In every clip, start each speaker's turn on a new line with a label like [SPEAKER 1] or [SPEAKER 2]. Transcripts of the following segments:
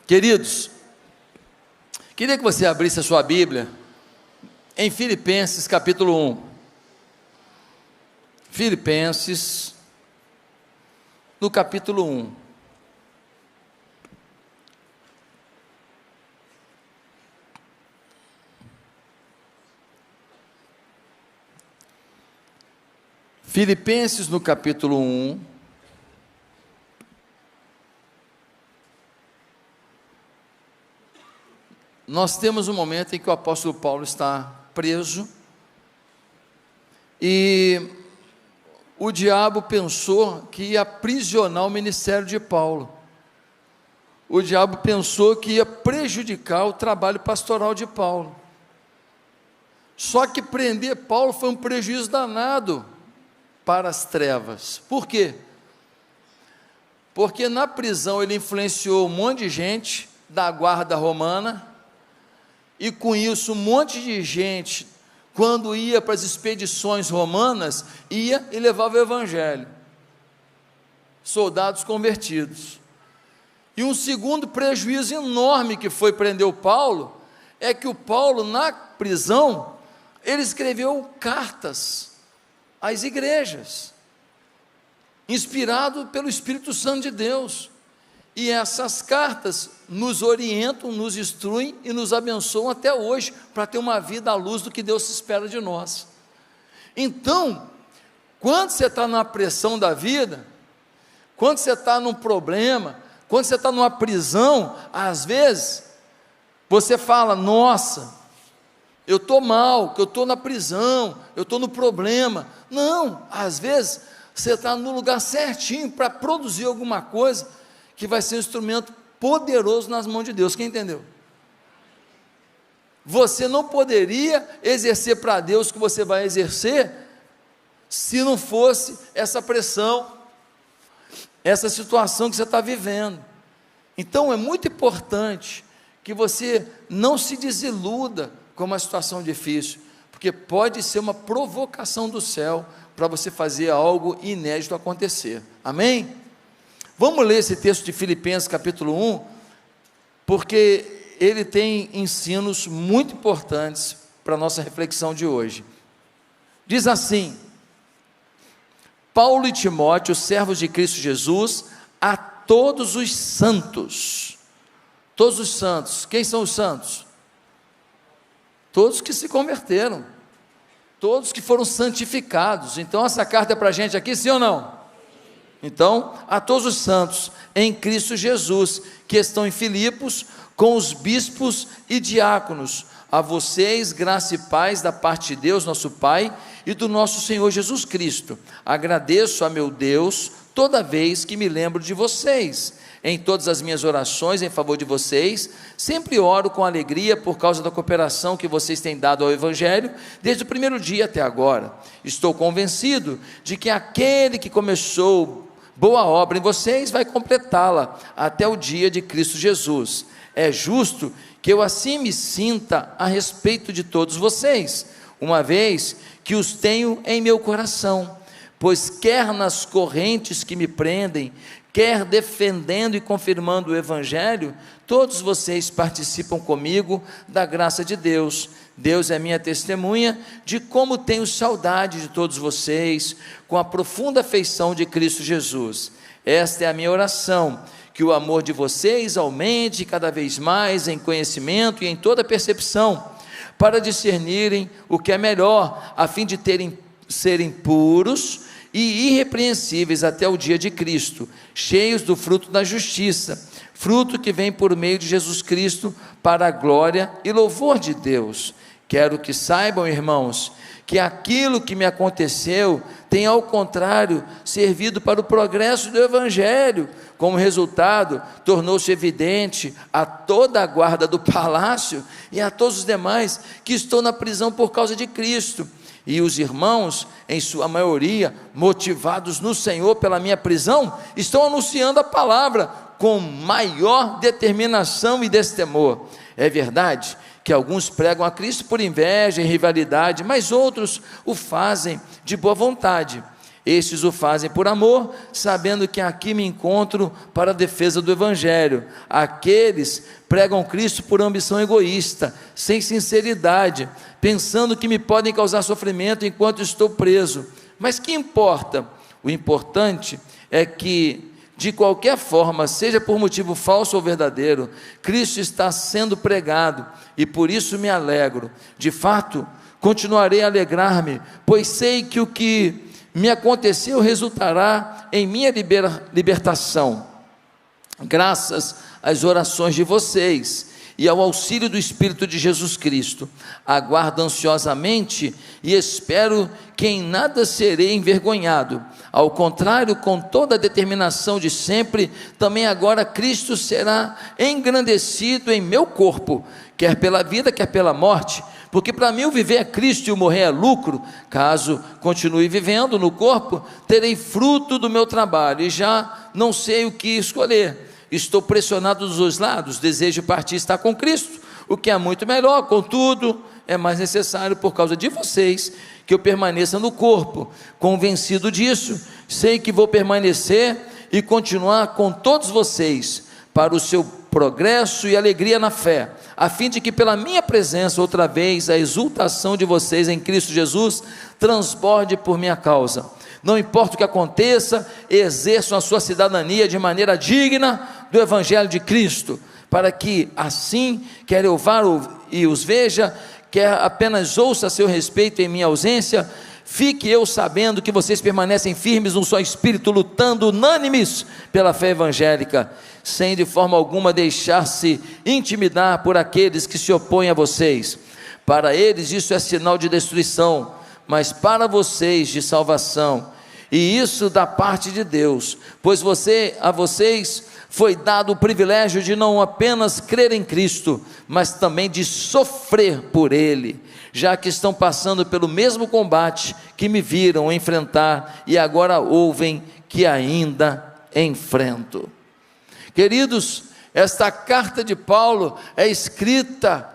[SPEAKER 1] Queridos, queria que você abrisse a sua Bíblia em Filipenses capítulo 1. Filipenses, no capítulo 1. Filipenses, no capítulo 1. Nós temos um momento em que o apóstolo Paulo está preso e o diabo pensou que ia aprisionar o ministério de Paulo. O diabo pensou que ia prejudicar o trabalho pastoral de Paulo. Só que prender Paulo foi um prejuízo danado para as trevas. Por quê? Porque na prisão ele influenciou um monte de gente da guarda romana, e com isso um monte de gente, quando ia para as expedições romanas, ia e levava o evangelho, soldados convertidos. E um segundo prejuízo enorme que foi prender o Paulo, é que o Paulo na prisão, ele escreveu cartas às igrejas, inspirado pelo Espírito Santo de Deus, e essas cartas nos orientam, nos instruem e nos abençoam até hoje, para ter uma vida à luz do que Deus espera de nós. Então, quando você está na pressão da vida, quando você está num problema, quando você está numa prisão, às vezes, você fala, nossa, eu estou mal, que eu estou na prisão, eu estou no problema. Não, às vezes, você está no lugar certinho para produzir alguma coisa, que vai ser um instrumento poderoso nas mãos de Deus. Quem entendeu? Você não poderia exercer para Deus o que você vai exercer, se não fosse essa pressão, essa situação que você está vivendo. Então é muito importante que você não se desiluda com uma situação difícil, porque pode ser uma provocação do céu, para você fazer algo inédito acontecer. Amém? Vamos ler esse texto de Filipenses capítulo 1, porque ele tem ensinos muito importantes para a nossa reflexão de hoje. Diz assim: Paulo e Timóteo, servos de Cristo Jesus, a todos os santos. Todos os santos, quem são os santos? Todos que se converteram, todos que foram santificados. Então essa carta é para a gente aqui, sim ou não? Então, a todos os santos em Cristo Jesus, que estão em Filipos, com os bispos e diáconos, a vocês graça e paz da parte de Deus nosso Pai e do nosso Senhor Jesus Cristo. Agradeço a meu Deus toda vez que me lembro de vocês. Em todas as minhas orações em favor de vocês, sempre oro com alegria por causa da cooperação que vocês têm dado ao Evangelho, desde o primeiro dia até agora. Estou convencido de que aquele que começou boa obra em vocês vai completá-la até o dia de Cristo Jesus. É justo que eu assim me sinta a respeito de todos vocês, uma vez que os tenho em meu coração, pois quer nas correntes que me prendem, quer defendendo e confirmando o Evangelho, todos vocês participam comigo da graça de Deus. Deus é minha testemunha de como tenho saudade de todos vocês, com a profunda afeição de Cristo Jesus. Esta é a minha oração, que o amor de vocês aumente cada vez mais em conhecimento e em toda percepção, para discernirem o que é melhor, a fim de serem puros e irrepreensíveis até o dia de Cristo, cheios do fruto da justiça, fruto que vem por meio de Jesus Cristo, para a glória e louvor de Deus. Quero que saibam, irmãos, que aquilo que me aconteceu tem, ao contrário, servido para o progresso do Evangelho. Como resultado, tornou-se evidente a toda a guarda do palácio e a todos os demais que estão na prisão por causa de Cristo. E os irmãos, em sua maioria, motivados no Senhor pela minha prisão, estão anunciando a palavra com maior determinação e destemor. É verdade que alguns pregam a Cristo por inveja e rivalidade, mas outros o fazem de boa vontade. Estes o fazem por amor, sabendo que aqui me encontro para a defesa do Evangelho. Aqueles pregam Cristo por ambição egoísta, sem sinceridade, pensando que me podem causar sofrimento enquanto estou preso. Mas que importa? O importante é que, de qualquer forma, seja por motivo falso ou verdadeiro, Cristo está sendo pregado, e por isso me alegro. De fato, continuarei a alegrar-me, pois sei que o que me aconteceu resultará em minha libertação, graças às orações de vocês e ao auxílio do Espírito de Jesus Cristo. Aguardo ansiosamente e espero que em nada serei envergonhado. Ao contrário, com toda a determinação de sempre, também agora Cristo será engrandecido em meu corpo, quer pela vida, quer pela morte, porque para mim o viver é Cristo e o morrer é lucro. Caso continue vivendo no corpo, terei fruto do meu trabalho, e já não sei o que escolher. Estou pressionado dos dois lados, desejo partir e estar com Cristo, o que é muito melhor. Contudo, é mais necessário por causa de vocês que eu permaneça no corpo. Convencido disso, sei que vou permanecer e continuar com todos vocês para o seu progresso e alegria na fé, a fim de que pela minha presença outra vez a exultação de vocês em Cristo Jesus transborde por minha causa. Não importa o que aconteça, exerçam a sua cidadania de maneira digna do Evangelho de Cristo, para que assim, quer eu vá e os veja, quer apenas ouça a seu respeito em minha ausência, fique eu sabendo que vocês permanecem firmes num só espírito, lutando unânimes pela fé evangélica, sem de forma alguma deixar-se intimidar por aqueles que se opõem a vocês. Para eles isso é sinal de destruição, mas para vocês de salvação, e isso da parte de Deus, pois a vocês foi dado o privilégio de não apenas crer em Cristo, mas também de sofrer por Ele, já que estão passando pelo mesmo combate que me viram enfrentar e agora ouvem que ainda enfrento. Queridos, esta carta de Paulo é escrita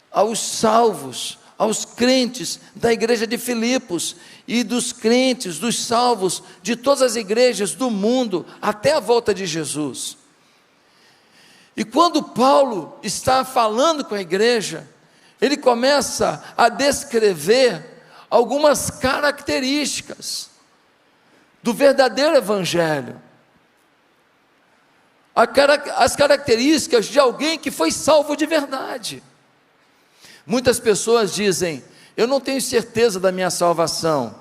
[SPEAKER 1] aos salvos, aos crentes da igreja de Filipos e dos crentes, dos salvos de todas as igrejas do mundo até a volta de Jesus. E quando Paulo está falando com a igreja, ele começa a descrever algumas características do verdadeiro evangelho, as características de alguém que foi salvo de verdade. Muitas pessoas dizem: eu não tenho certeza da minha salvação,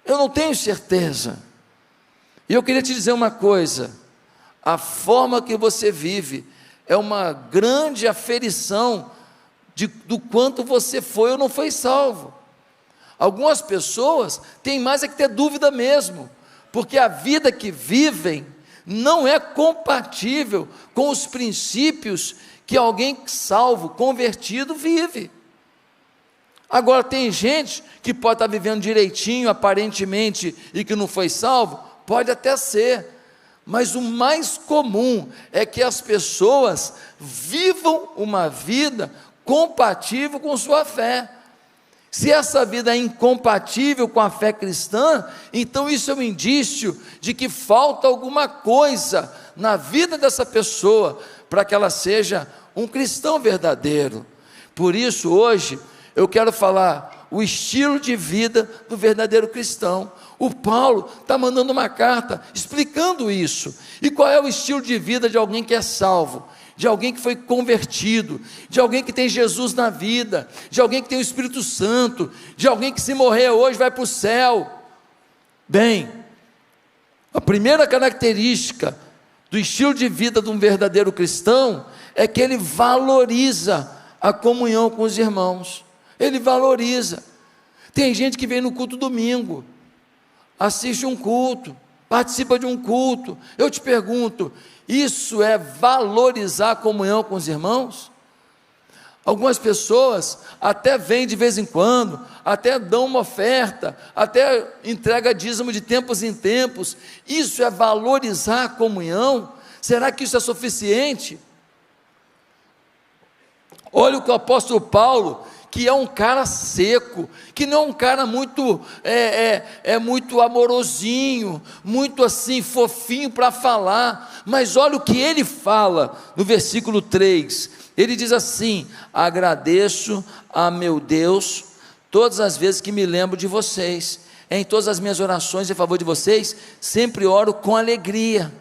[SPEAKER 1] eu não tenho certeza. E eu queria te dizer uma coisa: a forma que você vive é uma grande aferição do quanto você foi ou não foi salvo. Algumas pessoas têm mais é que ter dúvida mesmo, porque a vida que vivem não é compatível com os princípios que alguém salvo, convertido, vive. Agora tem gente que pode estar vivendo direitinho, aparentemente, e que não foi salvo, pode até ser, mas o mais comum é que as pessoas vivam uma vida compatível com sua fé. Se essa vida é incompatível com a fé cristã, então isso é um indício de que falta alguma coisa na vida dessa pessoa, para que ela seja um cristão verdadeiro. Por isso hoje, eu quero falar o estilo de vida do verdadeiro cristão. O Paulo está mandando uma carta explicando isso, e qual é o estilo de vida de alguém que é salvo, de alguém que foi convertido, de alguém que tem Jesus na vida, de alguém que tem o Espírito Santo, de alguém que se morrer hoje vai para o céu. Bem, a primeira característica do estilo de vida de um verdadeiro cristão é que ele valoriza a comunhão com os irmãos. Ele valoriza. Tem gente que vem no culto domingo, assiste um culto, participa de um culto. Eu te pergunto, isso é valorizar a comunhão com os irmãos? Algumas pessoas até vêm de vez em quando, até dão uma oferta, até entrega dízimo de tempos em tempos. Isso é valorizar a comunhão? Será que isso é suficiente? Olha o que o apóstolo Paulo, que é um cara seco, que não é um cara muito, muito amorosinho, muito assim, fofinho para falar, mas olha o que ele fala, no versículo 3, ele diz assim: agradeço a meu Deus, todas as vezes que me lembro de vocês, em todas as minhas orações em favor de vocês, sempre oro com alegria,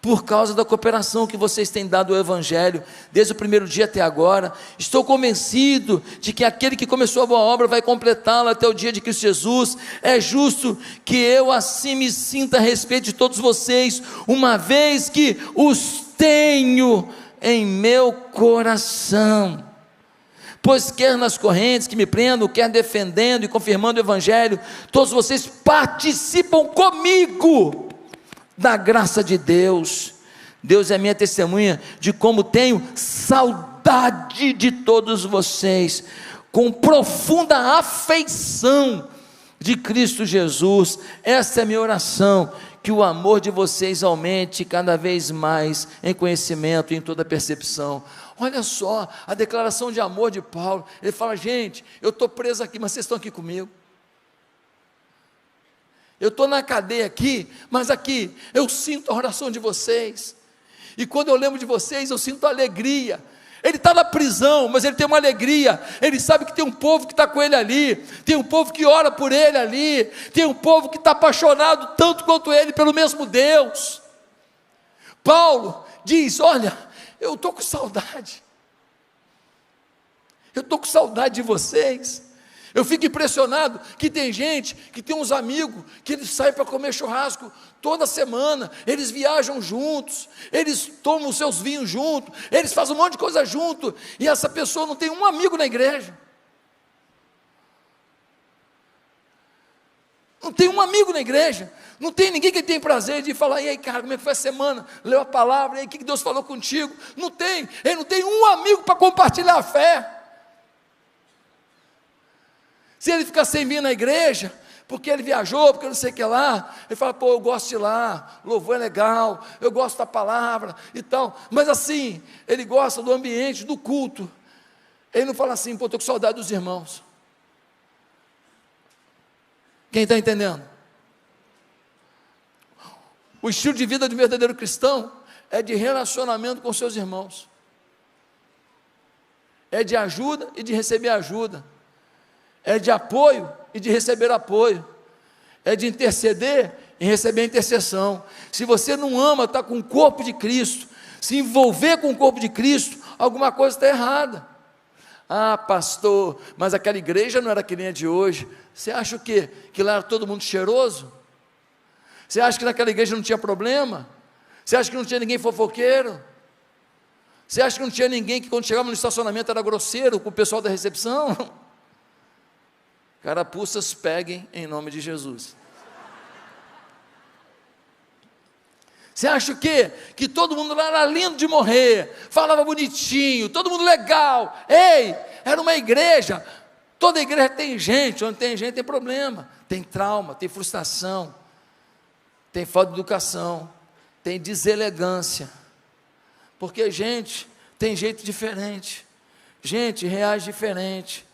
[SPEAKER 1] por causa da cooperação que vocês têm dado ao Evangelho, desde o primeiro dia até agora. Estou convencido de que aquele que começou a boa obra vai completá-la até o dia de Cristo Jesus. É justo que eu assim me sinta a respeito de todos vocês, uma vez que os tenho em meu coração. Pois quer nas correntes que me prendam, quer defendendo e confirmando o Evangelho, todos vocês participam comigo da graça de Deus. Deus é minha testemunha de como tenho saudade de todos vocês, com profunda afeição de Cristo Jesus. Essa é a minha oração, que o amor de vocês aumente cada vez mais em conhecimento e em toda percepção. Olha só a declaração de amor de Paulo. Ele fala: gente, eu estou preso aqui, mas vocês estão aqui comigo. Eu estou na cadeia aqui, mas aqui eu sinto a oração de vocês, e quando eu lembro de vocês, eu sinto alegria. Ele está na prisão, mas ele tem uma alegria, ele sabe que tem um povo que está com ele ali, tem um povo que ora por ele ali, tem um povo que está apaixonado tanto quanto ele pelo mesmo Deus. Paulo diz: olha, eu estou com saudade, eu estou com saudade de vocês. Eu fico impressionado que tem gente, que tem uns amigos, que eles saem para comer churrasco toda semana, eles viajam juntos, eles tomam os seus vinhos juntos, eles fazem um monte de coisa junto, e essa pessoa não tem um amigo na igreja, não tem um amigo na igreja, não tem ninguém que tem prazer de falar: e aí cara, como é que foi a semana, leu a palavra, e aí o que Deus falou contigo? Não tem, ele não tem um amigo para compartilhar a fé. Se ele ficar sem vir na igreja, porque ele viajou, porque não sei o que lá, ele fala: pô, eu gosto de ir lá, louvor é legal, eu gosto da palavra e tal, mas assim, ele gosta do ambiente, do culto. Ele não fala assim: pô, estou com saudade dos irmãos. Quem está entendendo? O estilo de vida do verdadeiro cristão é de relacionamento com seus irmãos, é de ajuda e de receber ajuda, é de apoio e de receber apoio, é de interceder e receber intercessão. Se você não ama estar com o corpo de Cristo, se envolver com o corpo de Cristo, alguma coisa está errada. Ah, pastor, mas aquela igreja não era que nem a de hoje. Você acha o quê? Que lá era todo mundo cheiroso? Você acha que naquela igreja não tinha problema? Você acha que não tinha ninguém fofoqueiro? Você acha que não tinha ninguém que quando chegava no estacionamento era grosseiro com o pessoal da recepção? Carapuças peguem em nome de Jesus. Você acha o quê? Que todo mundo lá era lindo de morrer, falava bonitinho, todo mundo legal. Ei, era uma igreja. Toda igreja tem gente, onde tem gente tem problema, tem trauma, tem frustração, tem falta de educação, tem deselegância, porque gente tem jeito diferente, gente reage diferente.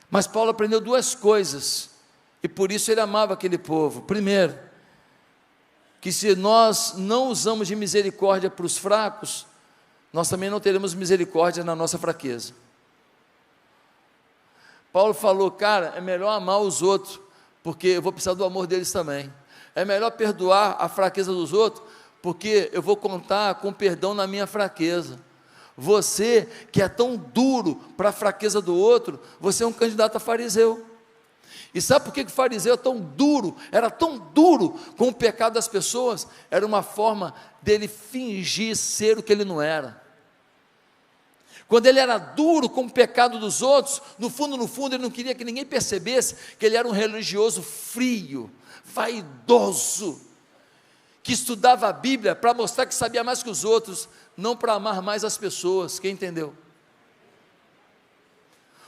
[SPEAKER 1] Mas Paulo aprendeu duas coisas, e por isso ele amava aquele povo. Primeiro, que se nós não usamos de misericórdia para os fracos, nós também não teremos misericórdia na nossa fraqueza. Paulo falou: cara, é melhor amar os outros, porque eu vou precisar do amor deles também. É melhor perdoar a fraqueza dos outros, porque eu vou contar com perdão na minha fraqueza. Você que é tão duro para a fraqueza do outro, você é um candidato a fariseu. E sabe por que o fariseu é tão duro, era tão duro com o pecado das pessoas? Era uma forma dele fingir ser o que ele não era. Quando ele era duro com o pecado dos outros, no fundo, ele não queria que ninguém percebesse que ele era um religioso frio, vaidoso, que estudava a Bíblia para mostrar que sabia mais que os outros, não para amar mais as pessoas. Quem entendeu?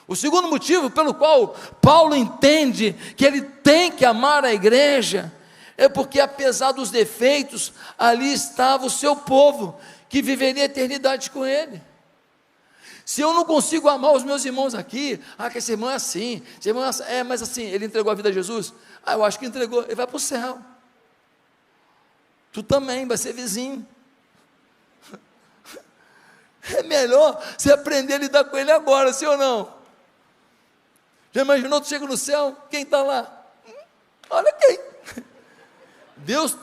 [SPEAKER 1] O segundo motivo pelo qual Paulo entende que ele tem que amar a igreja, é porque apesar dos defeitos, ali estava o seu povo, que viveria a eternidade com ele. Se eu não consigo amar os meus irmãos aqui, que esse irmão é assim, esse irmão mas assim, ele entregou a vida a Jesus? Eu acho que entregou, ele vai para o céu. Tu também vai ser vizinho. É melhor você aprender a lidar com ele agora, sim ou não? Já imaginou, tu chega no céu, quem está lá? Olha quem. Deus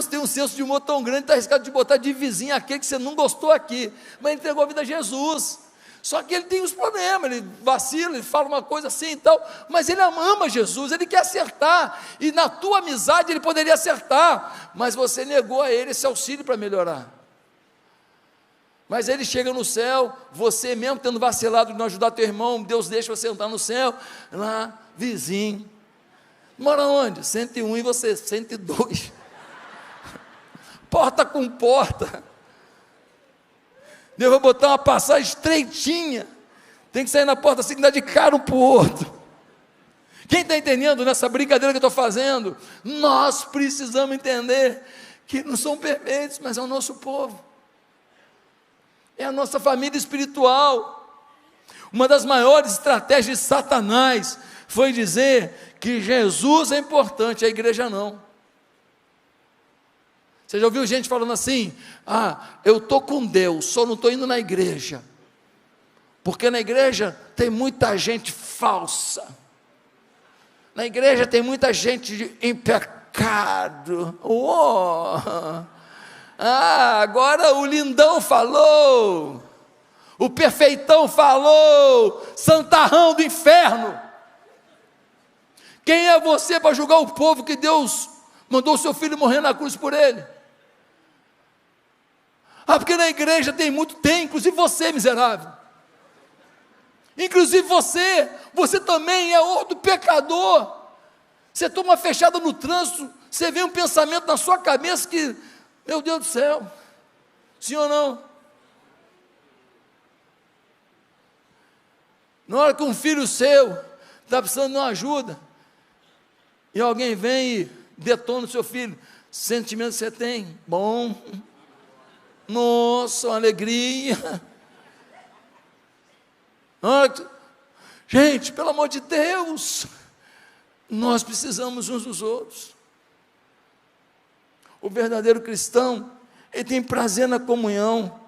[SPEAKER 1] tem um senso de humor tão grande, está arriscado de botar de vizinho aquele que você não gostou aqui, mas ele entregou a vida a Jesus. Só que ele tem os problemas, ele vacila, ele fala uma coisa assim e tal, mas ele ama Jesus, ele quer acertar, e na tua amizade ele poderia acertar, mas você negou a ele esse auxílio para melhorar. Mas ele chega no céu, você mesmo tendo vacilado de não ajudar teu irmão, Deus deixa você entrar no céu, lá, vizinho. Mora onde? 101 e você, 102. Porta com porta. Deus vai botar uma passagem estreitinha. Tem que sair na porta assim, que dá de cara um para o outro. Quem está entendendo nessa brincadeira que eu estou fazendo? Nós precisamos entender que não são perfeitos, mas é o nosso povo. É a nossa família espiritual. Uma das maiores estratégias de Satanás foi dizer que Jesus é importante, a igreja não. Você já ouviu gente falando assim: eu estou com Deus, só não estou indo na igreja, porque na igreja tem muita gente falsa, na igreja tem muita gente em pecado. Agora o lindão falou, o perfeitão falou, santarrão do inferno. Quem é você para julgar o povo que Deus mandou o seu filho morrer na cruz por ele? Porque na igreja tem inclusive você, miserável. Inclusive você também é outro pecador. Você toma uma fechada no trânsito, você vê um pensamento na sua cabeça que, meu Deus do céu, sim ou não? Na hora que um filho seu está precisando de uma ajuda, e alguém vem e detona o seu filho, sentimento que você tem, bom, nossa, uma alegria. Gente, pelo amor de Deus, nós precisamos uns dos outros. O verdadeiro cristão, ele tem prazer na comunhão.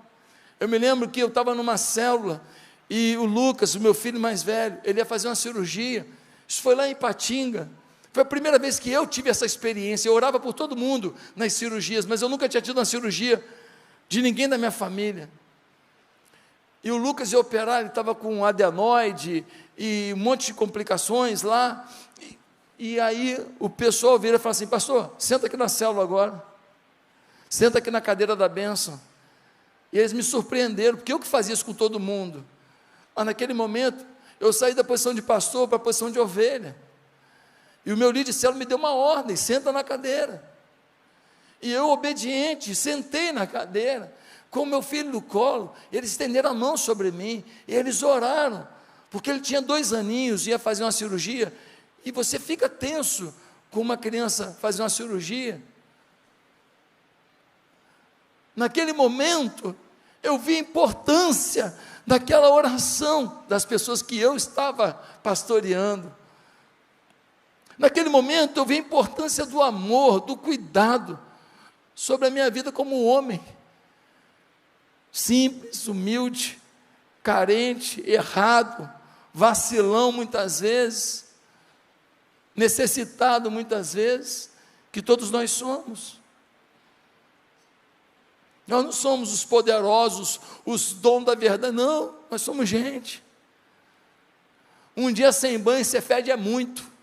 [SPEAKER 1] Eu me lembro que eu estava numa célula, e o Lucas, o meu filho mais velho, ele ia fazer uma cirurgia. Isso foi lá em Ipatinga. Foi a primeira vez que eu tive essa experiência. Eu orava por todo mundo nas cirurgias, mas eu nunca tinha tido uma cirurgia de ninguém da minha família. E o Lucas ia operar, ele estava com adenoide e um monte de complicações lá. E aí o pessoal vira e fala assim: pastor, senta aqui na célula agora, senta aqui na cadeira da bênção. E eles me surpreenderam, porque eu que fazia isso com todo mundo. Mas naquele momento, eu saí da posição de pastor para a posição de ovelha. E o meu líder de célula me deu uma ordem: senta na cadeira. E eu, obediente, sentei na cadeira, com o meu filho no colo. Eles estenderam a mão sobre mim, e eles oraram, porque ele tinha 2 aninhos, ia fazer uma cirurgia, e você fica tenso com uma criança fazer uma cirurgia. Naquele momento, eu vi a importância daquela oração, das pessoas que eu estava pastoreando. Naquele momento, eu vi a importância do amor, do cuidado, sobre a minha vida como homem, simples, humilde, carente, errado, vacilão muitas vezes, necessitado muitas vezes, que todos nós somos. Nós não somos os poderosos, os donos da verdade, não, nós somos gente. Um dia sem banho você fede muito.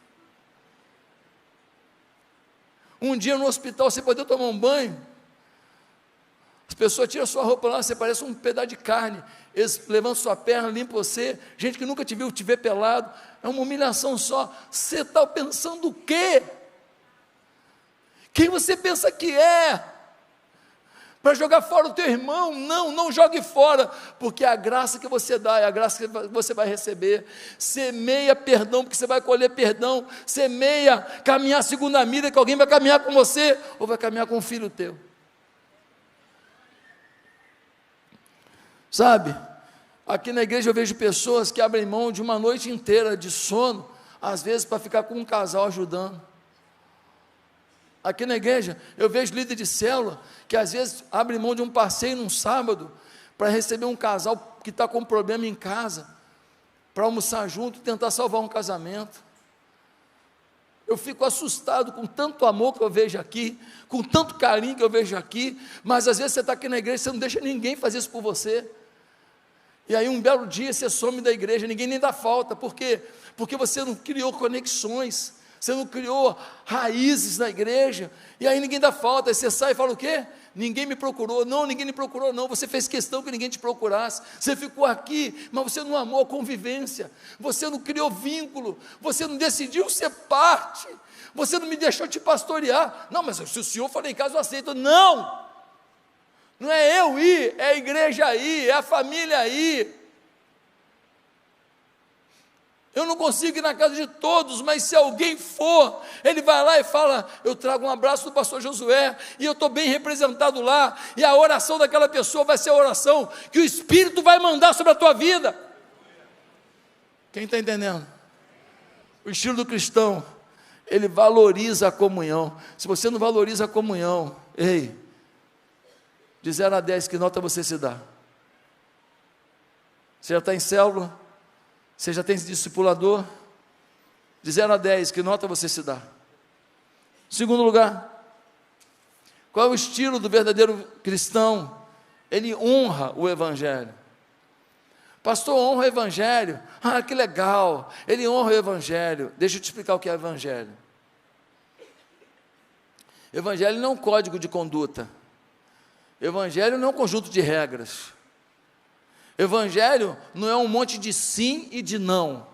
[SPEAKER 1] Um dia no hospital você poder tomar um banho, as pessoas tiram sua roupa lá, você parece um pedaço de carne, eles levantam sua perna, limpam você, gente que nunca te viu te ver pelado, é uma humilhação só. Você está pensando o quê? Quem você pensa que é? Para jogar fora o teu irmão? Não jogue fora, porque a graça que você dá é a graça que você vai receber. Semeia perdão, porque você vai colher perdão. Semeia caminhar segundo a milha, que alguém vai caminhar com você, ou vai caminhar com um filho teu. Sabe, Aqui na igreja eu vejo pessoas que abrem mão de uma noite inteira de sono, às vezes para ficar com um casal ajudando. Aqui na igreja eu vejo líder de célula que às vezes abre mão de um passeio num sábado para receber um casal que está com um problema em casa, para almoçar junto e tentar salvar um casamento. Eu fico assustado com tanto amor que eu vejo aqui, com tanto carinho que eu vejo aqui, mas às vezes você está aqui na igreja e você não deixa ninguém fazer isso por você. E aí um belo dia você some da igreja, ninguém nem dá falta. Por quê? Porque você não criou conexões, você não criou raízes na igreja, e aí ninguém dá falta. Aí você sai e fala o quê? Ninguém me procurou. Não, ninguém me procurou não, você fez questão que ninguém te procurasse, você ficou aqui, mas você não amou a convivência, você não criou vínculo, você não decidiu ser parte, você não me deixou te pastorear. Não, mas se o senhor for em casa eu aceito. Não, não é eu ir, é a igreja ir, é a família ir. Eu não consigo ir na casa de todos, mas se alguém for, ele vai lá e fala, eu trago um abraço do pastor Josué, e eu estou bem representado lá, e a oração daquela pessoa vai ser a oração que o Espírito vai mandar sobre a tua vida. Quem está entendendo? O estilo do cristão, ele valoriza a comunhão. Se você não valoriza a comunhão, ei, de 0 a 10, que nota você se dá? Você já está em célula? Você já tem discipulador? De 0 a 10, que nota você se dá? Segundo lugar, qual é o estilo do verdadeiro cristão? Ele honra o Evangelho. Pastor, honra o Evangelho. Ah, que legal, ele honra o Evangelho. Deixa eu te explicar o que é Evangelho. Evangelho não é um código de conduta. Evangelho não é um conjunto de regras. Evangelho não é um monte de sim e de não.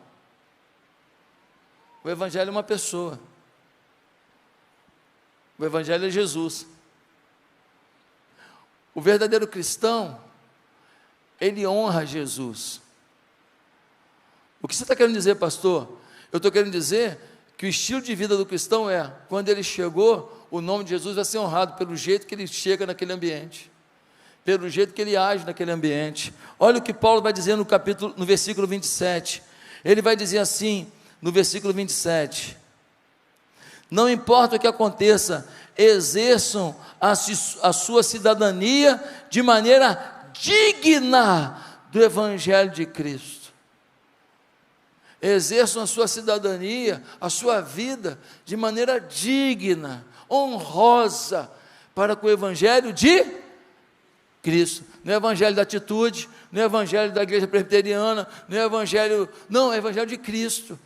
[SPEAKER 1] O Evangelho é uma pessoa. O Evangelho é Jesus. O verdadeiro cristão, ele honra Jesus. O que você está querendo dizer, pastor? Eu estou querendo dizer que o estilo de vida do cristão é, quando ele chegou, o nome de Jesus vai ser honrado pelo jeito que ele chega naquele ambiente, pelo jeito que ele age naquele ambiente. Olha o que Paulo vai dizer no versículo 27, ele vai dizer assim, no versículo 27, não importa o que aconteça, exerçam a sua cidadania de maneira digna do Evangelho de Cristo. Exerçam a sua cidadania, a sua vida, de maneira digna, honrosa, para com o Evangelho de Cristo. Não é Evangelho da atitude, não é Evangelho da igreja presbiteriana, não é Evangelho, não, é Evangelho de Cristo.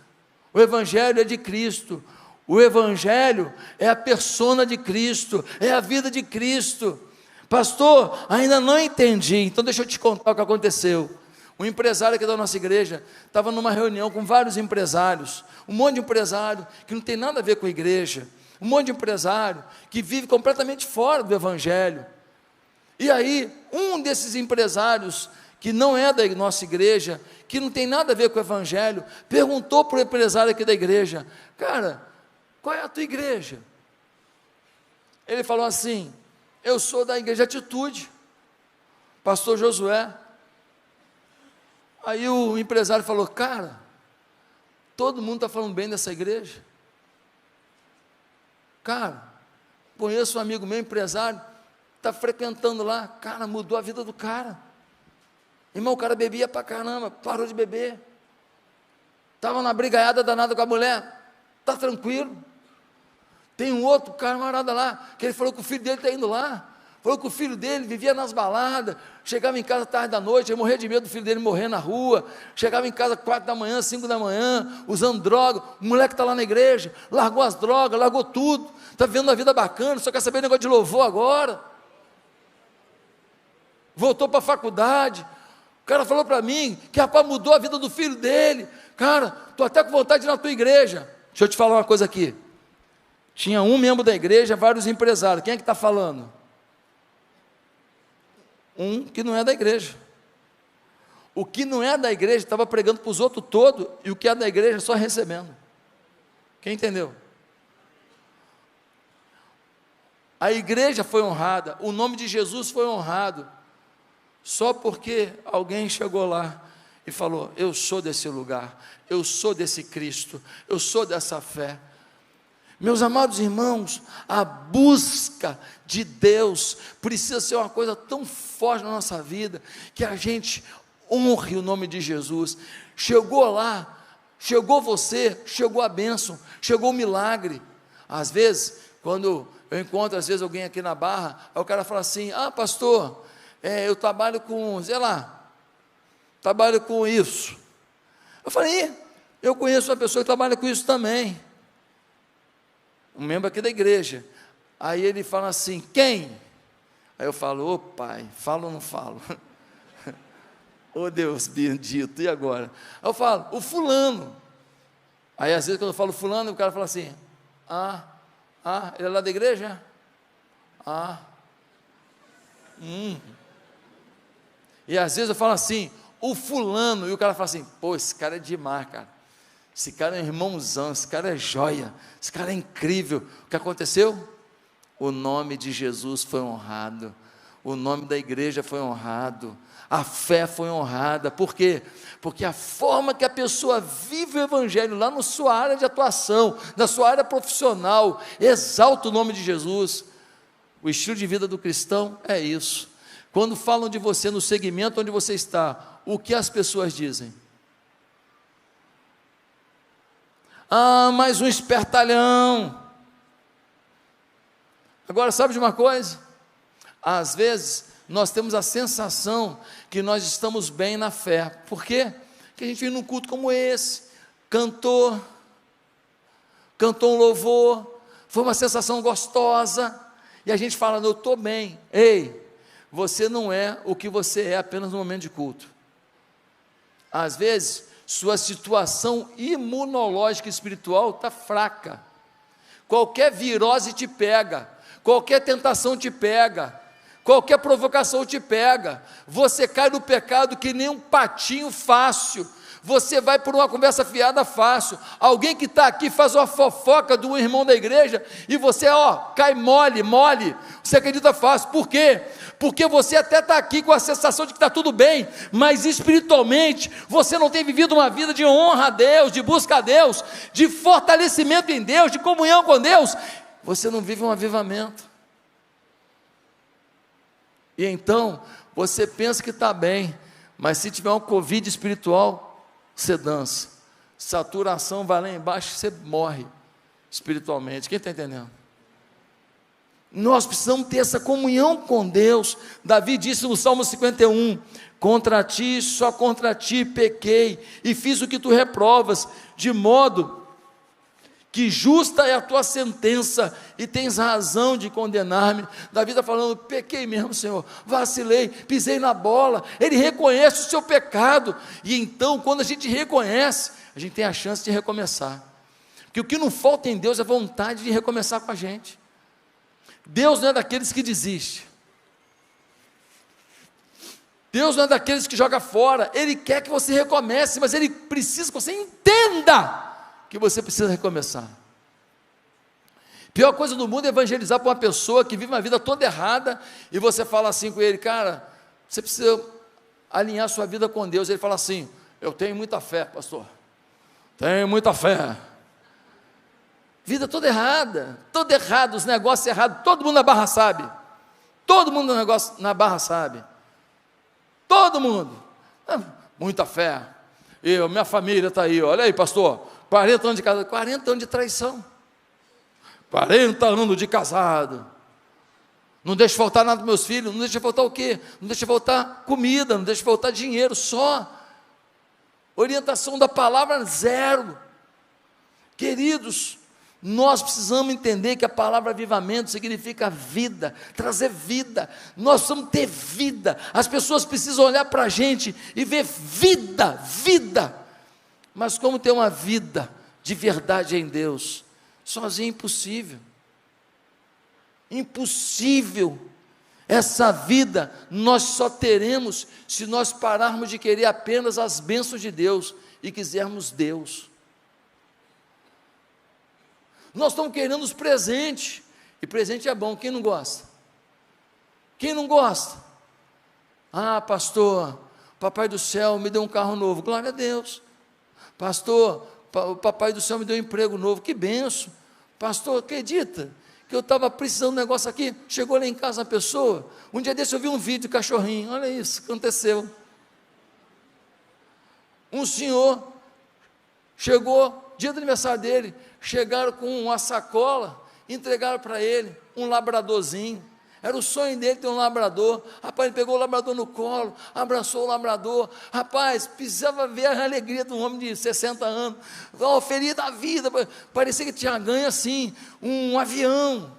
[SPEAKER 1] O Evangelho é de Cristo. O Evangelho é a persona de Cristo, é a vida de Cristo. Pastor, ainda não entendi, então deixa eu te contar o que aconteceu. Um empresário aqui da nossa igreja estava numa reunião com vários empresários, um monte de empresário que não tem nada a ver com a igreja, um monte de empresário que vive completamente fora do Evangelho. E aí, um desses empresários, que não é da nossa igreja, que não tem nada a ver com o Evangelho, perguntou para o empresário aqui da igreja, cara, qual é a tua igreja? Ele falou assim, eu sou da igreja Atitude, pastor Josué. Aí o empresário falou, cara, todo mundo está falando bem dessa igreja. Cara, conheço um amigo meu, empresário, está frequentando lá, cara, mudou a vida do cara. Irmão, o cara bebia pra caramba, parou de beber. Estava na brigaiada danada com a mulher, está tranquilo. Tem um outro camarada lá, que ele falou que o filho dele está indo lá. Falou que o filho dele vivia nas baladas, chegava em casa tarde da noite, ele morria de medo do filho dele morrer na rua, chegava em casa 4 da manhã, 5 da manhã, usando droga. O moleque está lá na igreja, largou as drogas, largou tudo, está vivendo uma vida bacana, só quer saber negócio de louvor agora. Voltou para a faculdade. O cara falou para mim que rapaz, mudou a vida do filho dele. Cara, estou até com vontade de ir na tua igreja. Deixa eu te falar uma coisa aqui. Tinha um membro da igreja, vários empresários. Quem é que está falando? Um que não é da igreja. O que não é da igreja estava pregando para os outros todos, e o que é da igreja só recebendo. Quem entendeu? A igreja foi honrada, o nome de Jesus foi honrado. só porque alguém chegou lá e falou: eu sou desse lugar, eu sou desse Cristo, eu sou dessa fé. Meus amados irmãos, a busca de Deus precisa ser uma coisa tão forte na nossa vida, que a gente honre o nome de Jesus. Chegou lá, chegou você, chegou a bênção, chegou o milagre. Às vezes, quando eu encontro alguém aqui na Barra, aí o cara fala assim: ah, pastor, eu trabalho com, sei lá, trabalho com isso. Eu falei: eu conheço uma pessoa que trabalha com isso também, um membro aqui da igreja. Aí ele fala assim: quem? Aí eu falo: ô pai, falo ou não falo? Ô Deus bendito, e agora? Aí eu falo: o fulano. Aí às vezes quando eu falo fulano, o cara fala assim: ele é lá da igreja? E às vezes eu falo assim: o fulano, e o cara fala assim: pô, esse cara é demais, cara, esse cara é um irmãozão, esse cara é joia, esse cara é incrível. O que aconteceu? O nome de Jesus foi honrado, o nome da igreja foi honrado, a fé foi honrada. Por quê? Porque a forma que a pessoa vive o evangelho lá na sua área de atuação, na sua área profissional, exalta o nome de Jesus. O estilo de vida do cristão é isso. Quando falam de você no segmento onde você está, o que as pessoas dizem? Ah, mais um espertalhão. Agora, sabe de uma coisa? Às vezes, nós temos a sensação que nós estamos bem na fé. Por quê? Porque a gente vem num culto como esse, cantou um louvor, foi uma sensação gostosa, e a gente fala: eu estou bem. Ei, você não é o que você é apenas no momento de culto. Às vezes, sua situação imunológica e espiritual está fraca, qualquer virose te pega, qualquer tentação te pega, qualquer provocação te pega, você cai no pecado que nem um patinho fácil, você vai por uma conversa fiada fácil, alguém que está aqui faz uma fofoca de um irmão da igreja, e você cai mole, você acredita fácil. Por quê? Porque você até está aqui com a sensação de que está tudo bem, mas espiritualmente, você não tem vivido uma vida de honra a Deus, de busca a Deus, de fortalecimento em Deus, de comunhão com Deus, você não vive um avivamento, e então, você pensa que está bem, mas se tiver um Covid espiritual, você dança, saturação vai lá embaixo, você morre espiritualmente. Quem está entendendo? Nós precisamos ter essa comunhão com Deus. Davi disse no Salmo 51, contra ti, só contra ti pequei, e fiz o que tu reprovas, de modo que justa é a tua sentença, e tens razão de condenar-me. Davi está falando: pequei mesmo, Senhor, vacilei, pisei na bola. Ele reconhece o seu pecado, e então, quando a gente reconhece, a gente tem a chance de recomeçar, porque o que não falta em Deus é vontade de recomeçar com a gente. Deus não é daqueles que desiste, Deus não é daqueles que joga fora. Ele quer que você recomece, mas Ele precisa que você entenda que você precisa recomeçar. Pior coisa do mundo é evangelizar para uma pessoa que vive uma vida toda errada, e você fala assim com ele: cara, você precisa alinhar sua vida com Deus. Ele fala assim: eu tenho muita fé, pastor, tenho muita fé. Vida toda errada, os negócios errados, todo mundo na Barra sabe, todo mundo no negócio na Barra sabe, todo mundo, muita fé, minha família está aí, olha aí, pastor, 40 anos de casado, 40 anos de traição, 40 anos de casado, não deixa faltar nada para meus filhos, não deixa faltar o quê? Não deixa faltar comida, não deixa faltar dinheiro, só orientação da palavra, zero. Queridos, nós precisamos entender que a palavra avivamento significa vida, trazer vida. Nós precisamos ter vida. As pessoas precisam olhar para a gente e ver vida, mas como ter uma vida de verdade em Deus? Sozinho é impossível, impossível. Essa vida nós só teremos se nós pararmos de querer apenas as bênçãos de Deus e quisermos Deus. Nós estamos querendo os presentes, e presente é bom, quem não gosta? Quem não gosta? Ah, pastor, papai do céu me deu um carro novo, glória a Deus. Pastor, o papai do céu me deu um emprego novo, que benção. Pastor, acredita que eu estava precisando de um negócio aqui, chegou lá em casa uma pessoa, um dia desse eu vi um vídeo de cachorrinho, olha isso, aconteceu. Um senhor chegou, dia do aniversário dele, chegaram com uma sacola, entregaram para ele um labradorzinho, era o sonho dele ter um labrador. Rapaz, ele pegou o labrador no colo, abraçou o labrador. Rapaz, precisava ver a alegria de um homem de 60 anos, feliz da vida, parecia que tinha ganho assim, um avião.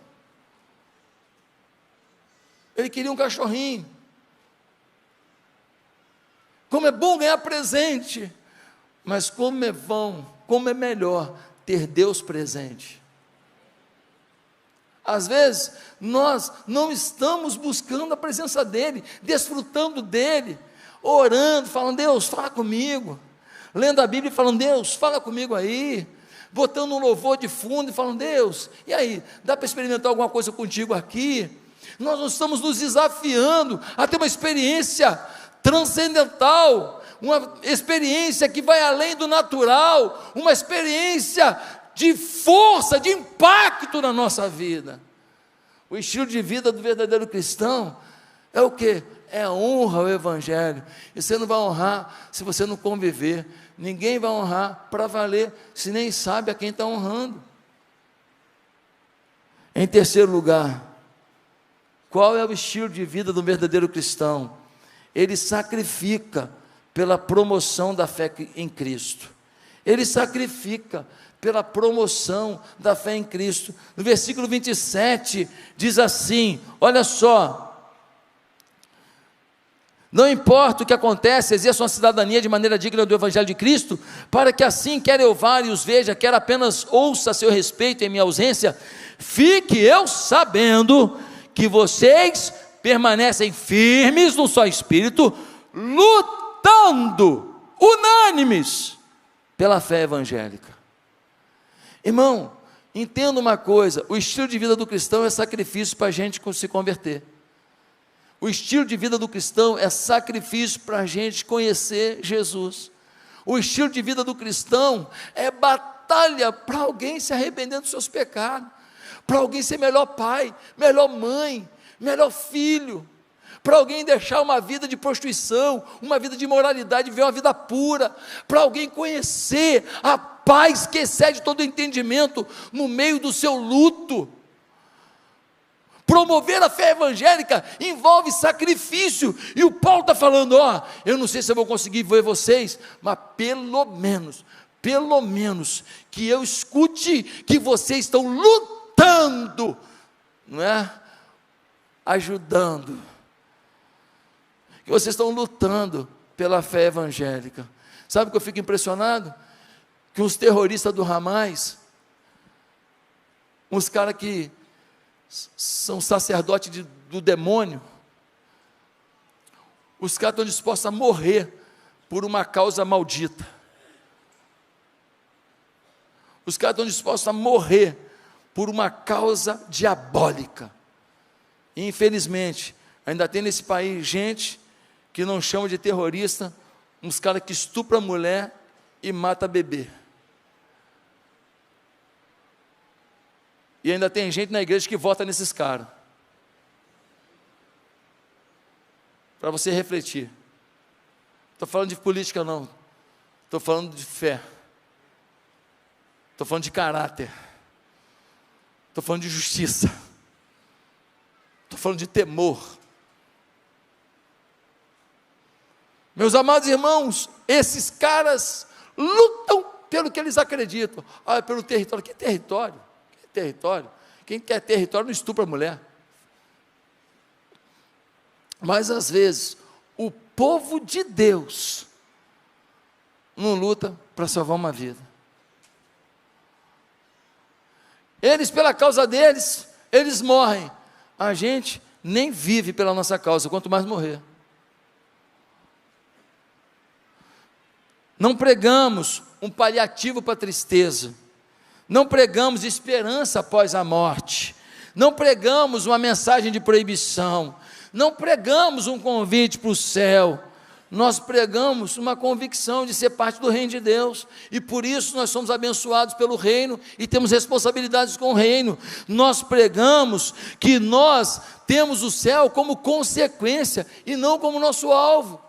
[SPEAKER 1] Ele queria um cachorrinho. Como é bom ganhar presente, mas como é bom, como é melhor ter Deus presente. Às vezes, nós não estamos buscando a presença dEle, desfrutando dEle, orando, falando, Deus, fala comigo, lendo a Bíblia e falando, Deus, fala comigo aí, botando um louvor de fundo e falando, Deus, e aí, dá para experimentar alguma coisa contigo aqui? Nós não estamos nos desafiando a ter uma experiência transcendental, uma experiência que vai além do natural, uma experiência de força, de impacto na nossa vida. O estilo de vida do verdadeiro cristão é o quê? É honra ao Evangelho. E você não vai honrar se você não conviver. Ninguém vai honrar para valer se nem sabe a quem está honrando. Em terceiro lugar, qual é o estilo de vida do verdadeiro cristão? Ele sacrifica pela promoção da fé em Cristo. Ele sacrifica pela promoção da fé em Cristo. No versículo 27, diz assim, olha só, não importa o que acontece, exerça uma cidadania de maneira digna do Evangelho de Cristo, para que assim, quer eu vá e os veja, quer apenas ouça a seu respeito em minha ausência, fique eu sabendo que vocês permanecem firmes no só Espírito, lutando, unânimes, pela fé evangélica. Irmão, entenda uma coisa, o estilo de vida do cristão é sacrifício para a gente se converter. O estilo de vida do cristão é sacrifício para a gente conhecer Jesus. O estilo de vida do cristão é batalha para alguém se arrepender dos seus pecados, para alguém ser melhor pai, melhor mãe, melhor filho, para alguém deixar uma vida de prostituição, uma vida de imoralidade, viver uma vida pura, para alguém conhecer a paz que excede todo entendimento no meio do seu luto. Promover a fé evangélica envolve sacrifício, e o Paulo está falando, eu não sei se eu vou conseguir ver vocês, mas pelo menos, que eu escute que vocês estão lutando, não é? Ajudando, que vocês estão lutando pela fé evangélica. Sabe o que eu fico impressionado? Que os terroristas do Hamas, uns caras que são sacerdotes do demônio, os caras estão dispostos a morrer por uma causa maldita. Os caras estão dispostos a morrer por uma causa diabólica. E infelizmente, ainda tem nesse país gente que não chama de terrorista, uns caras que estupram a mulher e mata bebê. E ainda tem gente na igreja que vota nesses caras. Para você refletir. Estou falando de política não. Estou falando de fé. Estou falando de caráter. Estou falando de justiça. Estou falando de temor. Meus amados irmãos, esses caras lutam pelo que eles acreditam. Pelo território. Que território? Que território? Quem quer território não estupra a mulher. Mas às vezes, o povo de Deus não luta para salvar uma vida. Eles, pela causa deles, eles morrem. A gente nem vive pela nossa causa, quanto mais morrer. Não pregamos um paliativo para a tristeza, não pregamos esperança após a morte, não pregamos uma mensagem de proibição, não pregamos um convite para o céu, nós pregamos uma convicção de ser parte do reino de Deus, e por isso nós somos abençoados pelo reino, e temos responsabilidades com o reino. Nós pregamos que nós temos o céu como consequência, e não como nosso alvo.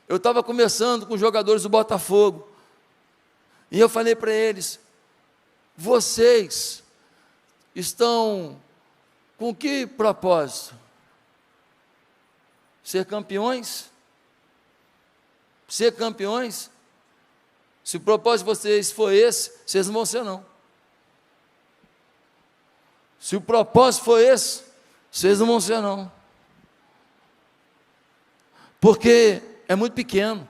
[SPEAKER 1] Eu estava conversando com os jogadores do Botafogo, e eu falei para eles: vocês estão com que propósito? Ser campeões? Ser campeões? Se o propósito de vocês for esse, vocês não vão ser não. Se o propósito for esse, vocês não vão ser não. Porque é muito pequeno.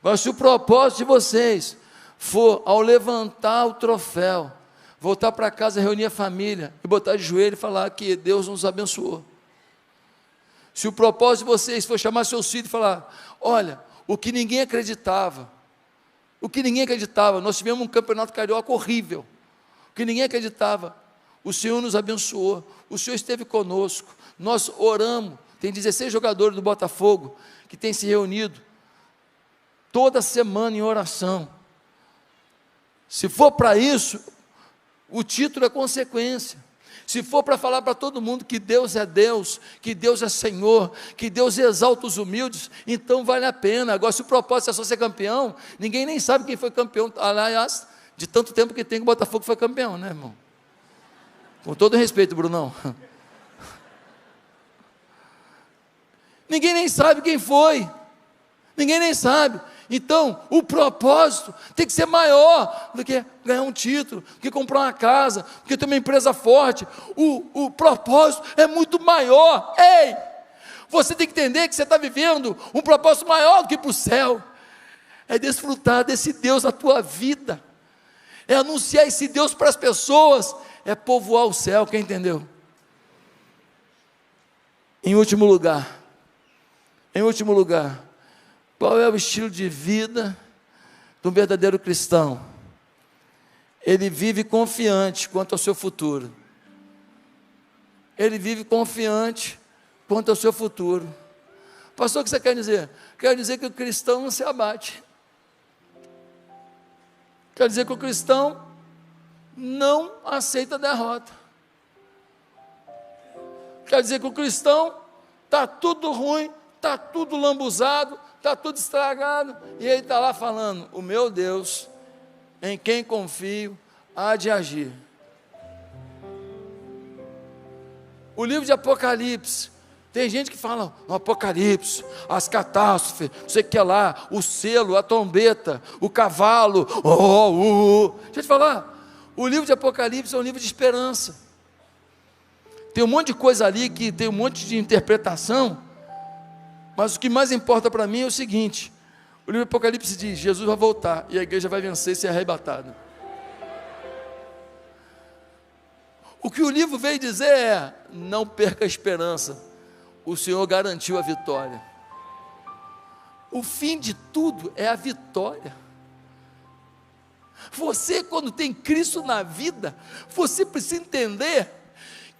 [SPEAKER 1] Agora, se o propósito de vocês for, ao levantar o troféu, voltar para casa, reunir a família, e botar de joelho e falar que Deus nos abençoou. Se o propósito de vocês for chamar seus filhos e falar: olha, o que ninguém acreditava, nós tivemos um campeonato carioca horrível, o que ninguém acreditava, o Senhor nos abençoou, o Senhor esteve conosco, nós oramos. Tem 16 jogadores do Botafogo que têm se reunido toda semana em oração. Se for para isso, o título é consequência. Se for para falar para todo mundo que Deus é Senhor, que Deus exalta os humildes, então vale a pena. Agora, se o propósito é só ser campeão, ninguém nem sabe quem foi campeão. Aliás, de tanto tempo que tem que o Botafogo foi campeão, né, irmão? Com todo respeito, Brunão. Ninguém nem sabe quem foi. Ninguém nem sabe. Então, o propósito tem que ser maior do que ganhar um título, do que comprar uma casa, do que ter uma empresa forte. O propósito é muito maior. Ei, você tem que entender que você está vivendo um propósito maior do que para o céu. É desfrutar desse Deus na tua vida, é anunciar esse Deus para as pessoas, é povoar o céu. Quem entendeu? Em último lugar, qual é o estilo de vida do verdadeiro cristão? Ele vive confiante quanto ao seu futuro. Ele vive confiante quanto ao seu futuro. Pastor, o que você quer dizer? Quer dizer que o cristão não se abate. Quer dizer que o cristão não aceita a derrota. Quer dizer que o cristão está tudo ruim, está tudo lambuzado, está tudo estragado, e ele está lá falando: o meu Deus, em quem confio, há de agir. O livro de Apocalipse, tem gente que fala no Apocalipse, as catástrofes, não sei o que lá, o selo, a trombeta, o cavalo, deixa eu te falar, o livro de Apocalipse é um livro de esperança. Tem um monte de coisa ali que tem um monte de interpretação, mas o que mais importa para mim é o seguinte: o livro do Apocalipse diz: Jesus vai voltar, e a igreja vai vencer e ser arrebatada. O que o livro veio dizer é: não perca a esperança, o Senhor garantiu a vitória. O fim de tudo é a vitória. Você, quando tem Cristo na vida, você precisa entender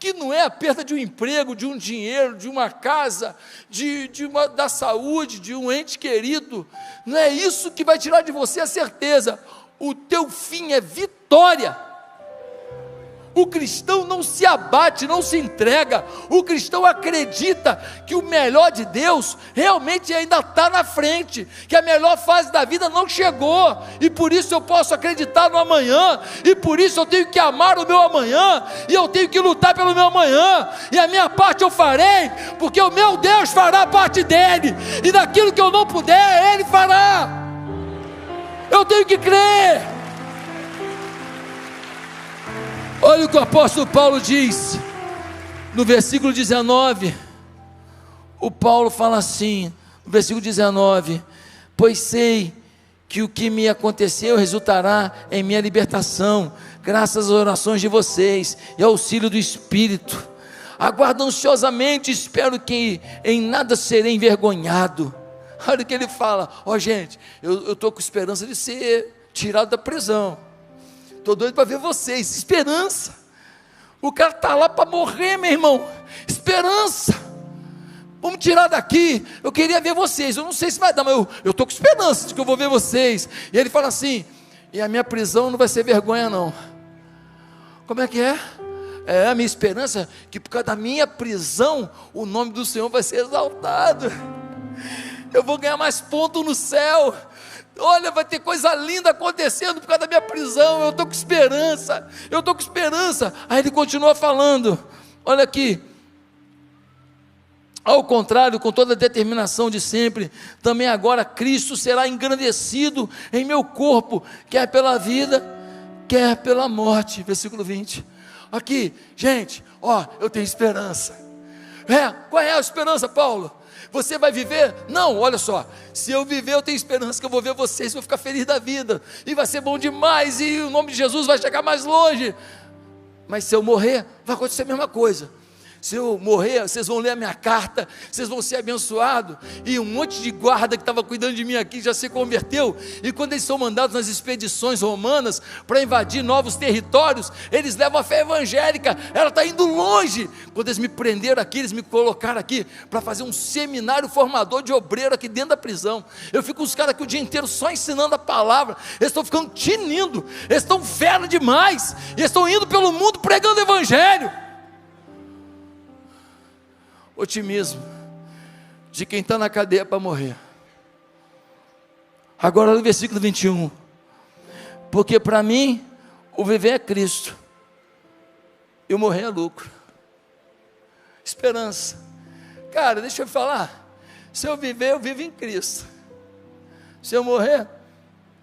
[SPEAKER 1] que não é a perda de um emprego, de um dinheiro, de uma casa, da saúde, de um ente querido, não é isso que vai tirar de você a certeza. O teu fim é vitória. O cristão não se abate, não se entrega. O cristão acredita que o melhor de Deus realmente ainda está na frente, que a melhor fase da vida não chegou, e por isso eu posso acreditar no amanhã, e por isso eu tenho que amar o meu amanhã, e eu tenho que lutar pelo meu amanhã, e a minha parte eu farei, porque o meu Deus fará a parte dele, e daquilo que eu não puder, ele fará. Eu tenho que crer. Olha o que o apóstolo Paulo diz, no versículo 19, o Paulo fala assim, no versículo 19: pois sei que o que me aconteceu resultará em minha libertação, graças às orações de vocês e ao auxílio do Espírito. Aguardo ansiosamente, espero que em nada serei envergonhado. Olha o que ele fala: gente, eu estou com esperança de ser tirado da prisão. Estou doido para ver vocês, esperança. O cara está lá para morrer, meu irmão. Esperança. Vamos tirar daqui. Eu queria ver vocês. Eu não sei se vai dar, mas eu estou com esperança de que eu vou ver vocês. E ele fala assim: e a minha prisão não vai ser vergonha, não. Como é que é? É a minha esperança que por causa da minha prisão o nome do Senhor vai ser exaltado. Eu vou ganhar mais pontos no céu. Olha, vai ter coisa linda acontecendo por causa da minha prisão. Eu estou com esperança. Eu estou com esperança. Aí ele continua falando. Olha aqui. Ao contrário, com toda a determinação de sempre, também agora Cristo será engrandecido em meu corpo, quer pela vida, quer pela morte. Versículo 20. Aqui, gente, ó, eu tenho esperança. Qual é a esperança, Paulo? Você vai viver? Não, olha só, se eu viver, eu tenho esperança que eu vou ver vocês, vou ficar feliz da vida, e vai ser bom demais, e o nome de Jesus vai chegar mais longe. Mas se eu morrer, vai acontecer a mesma coisa. Se eu morrer, vocês vão ler a minha carta, vocês vão ser abençoados, e um monte de guarda que estava cuidando de mim aqui já se converteu, e quando eles são mandados nas expedições romanas, para invadir novos territórios, eles levam a fé evangélica, ela está indo longe. Quando eles me prenderam aqui, eles me colocaram aqui, para fazer um seminário formador de obreiro aqui dentro da prisão. Eu fico com os caras aqui o dia inteiro só ensinando a palavra, eles estão ficando tinindo, eles estão fera demais, eles estão indo pelo mundo pregando o evangelho. Otimismo de quem está na cadeia para morrer. Agora no versículo 21, porque para mim o viver é Cristo e o morrer é lucro. Esperança. Cara, deixa eu falar, se eu viver, eu vivo em Cristo. Se eu morrer,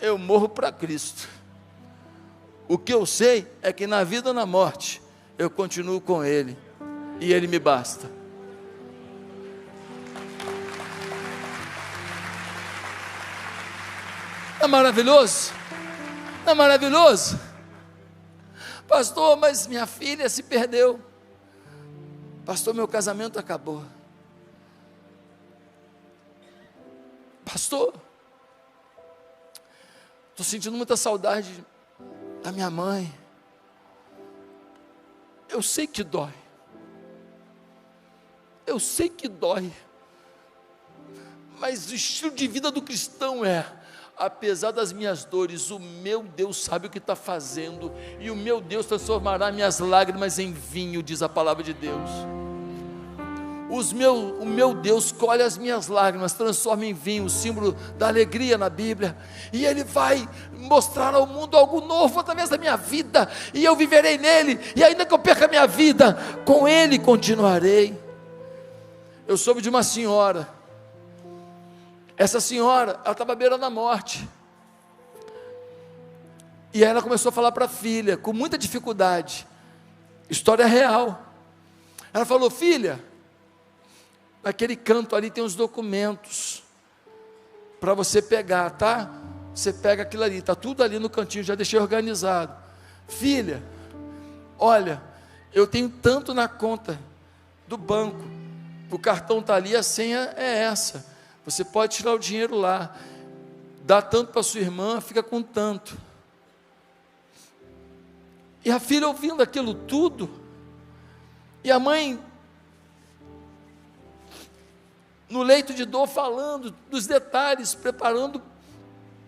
[SPEAKER 1] eu morro para Cristo. O que eu sei é que na vida ou na morte eu continuo com Ele, e Ele me basta. Não é maravilhoso? Não é maravilhoso? Pastor, mas minha filha se perdeu. Pastor, meu casamento acabou. Pastor, estou sentindo muita saudade da minha mãe. Eu sei que dói. Eu sei que dói. Mas o estilo de vida do cristão é: apesar das minhas dores, o meu Deus sabe o que está fazendo, e o meu Deus transformará minhas lágrimas em vinho, diz a palavra de Deus. O meu Deus colhe as minhas lágrimas, transforma em vinho, o símbolo da alegria na Bíblia, e Ele vai mostrar ao mundo algo novo através da minha vida, e eu viverei nele, e ainda que eu perca a minha vida, com Ele continuarei. Eu soube de uma senhora. Essa senhora, ela estava à beira da morte, e aí ela começou a falar para a filha, com muita dificuldade, história real. Ela falou: filha, naquele canto ali tem os documentos, para você pegar, tá? Você pega aquilo ali, está tudo ali no cantinho, já deixei organizado. Filha, olha, eu tenho tanto na conta do banco, o cartão está ali, a senha é essa. Você pode tirar o dinheiro lá, dá tanto para sua irmã, fica com tanto. E a filha ouvindo aquilo tudo, e a mãe no leito de dor falando dos detalhes, preparando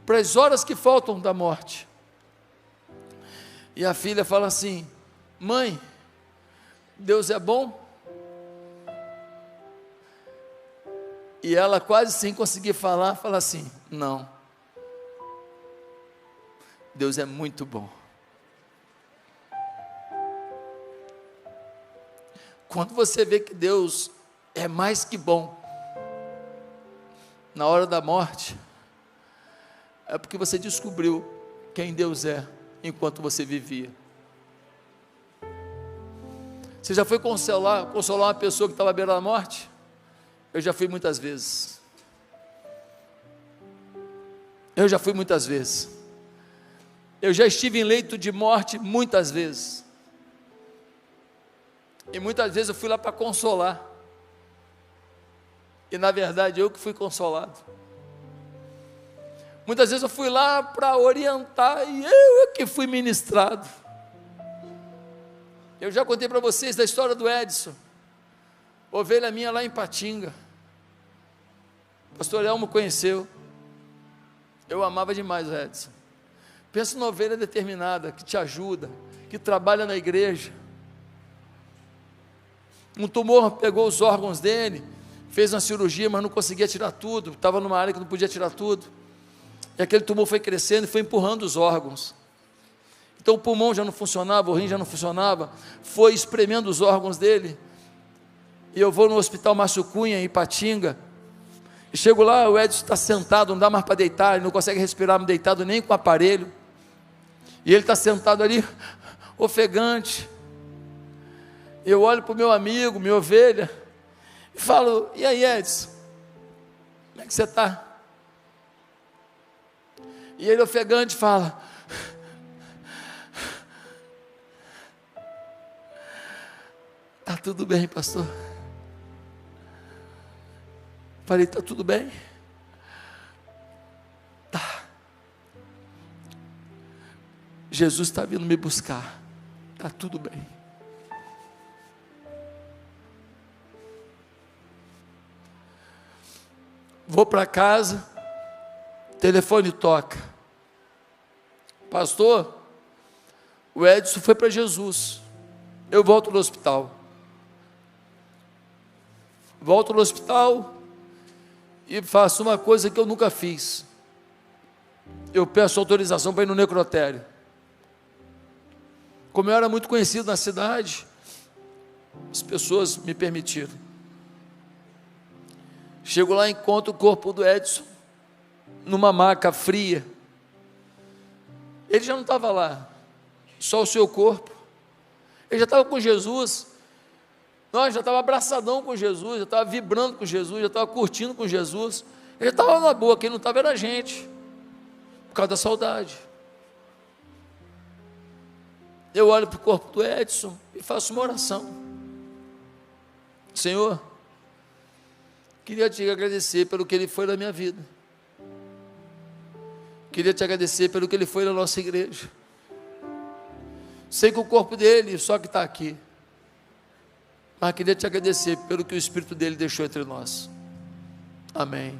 [SPEAKER 1] para as horas que faltam da morte. E a filha fala assim: mãe, Deus é bom? E ela, quase sem conseguir falar, fala assim: não, Deus é muito bom. Quando você vê que Deus é mais que bom, na hora da morte, é porque você descobriu quem Deus é, enquanto você vivia. Você já foi consolar uma pessoa que estava à beira da morte? Eu já fui muitas vezes. Eu já fui muitas vezes. Eu já estive em leito de morte muitas vezes. E muitas vezes eu fui lá para consolar. E na verdade eu que fui consolado. Muitas vezes eu fui lá para orientar, e eu que fui ministrado. Eu já contei para vocês da história do Edson, ovelha minha lá em Patinga. O pastor Elmo conheceu. Eu amava demais o Edson. Pensa numa ovelha determinada, que te ajuda, que trabalha na igreja. Um tumor pegou os órgãos dele, fez uma cirurgia, mas não conseguia tirar tudo, estava numa área que não podia tirar tudo, e aquele tumor foi crescendo e foi empurrando os órgãos. Então o pulmão já não funcionava, o rim já não funcionava, foi espremendo os órgãos dele. E eu vou no hospital Márcio Cunha, em Ipatinga, e chego lá, o Edson está sentado, não dá mais para deitar, ele não consegue respirar deitado nem com o aparelho, e ele está sentado ali, ofegante. Eu olho para o meu amigo, minha ovelha, e falo: e aí, Edson, como é que você está? E ele, ofegante, fala: está tudo bem, pastor. Falei: está tudo bem? Tá. Jesus está vindo me buscar, está tudo bem. Vou para casa, telefone toca: pastor, o Edson foi para Jesus. Eu volto no hospital. Volto no hospital e faço uma coisa que eu nunca fiz. Eu peço autorização para ir no necrotério. Como eu era muito conhecido na cidade, as pessoas me permitiram. Chego lá e encontro o corpo do Edson numa maca fria. Ele já não estava lá, só o seu corpo. Ele já estava com Jesus. Nós já estava abraçadão com Jesus, já estava vibrando com Jesus, já estava curtindo com Jesus. Ele estava na boa, quem não estava era a gente, por causa da saudade. Eu olho para o corpo do Edson e faço uma oração. Senhor, queria te agradecer pelo que ele foi na minha vida. Queria te agradecer pelo que ele foi na nossa igreja. Sei que o corpo dele só que está aqui, mas queria te agradecer pelo que o Espírito dele deixou entre nós. Amém.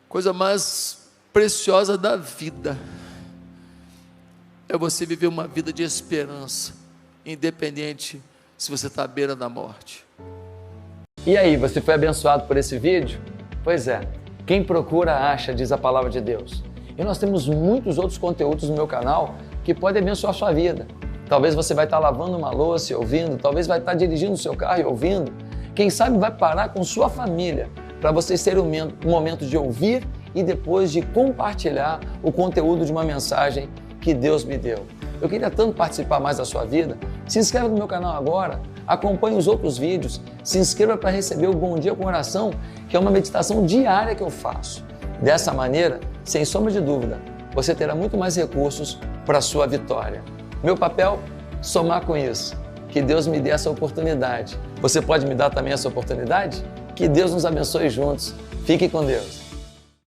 [SPEAKER 1] Coisa mais preciosa da vida é você viver uma vida de esperança, independente se você está à beira da morte.
[SPEAKER 2] E aí, você foi abençoado por esse vídeo? Pois é, quem procura acha, diz a palavra de Deus. E nós temos muitos outros conteúdos no meu canal que podem abençoar a sua vida. Talvez você vai estar lavando uma louça e ouvindo, talvez vai estar dirigindo o seu carro e ouvindo. Quem sabe vai parar com sua família para vocês terem um momento de ouvir e depois de compartilhar o conteúdo de uma mensagem que Deus me deu. Eu queria tanto participar mais da sua vida. Se inscreva no meu canal agora, acompanhe os outros vídeos, se inscreva para receber o Bom Dia com Oração, que é uma meditação diária que eu faço. Dessa maneira, sem sombra de dúvida, você terá muito mais recursos para a sua vitória. Meu papel? Somar com isso. Que Deus me dê essa oportunidade. Você pode me dar também essa oportunidade? Que Deus nos abençoe juntos. Fique com Deus.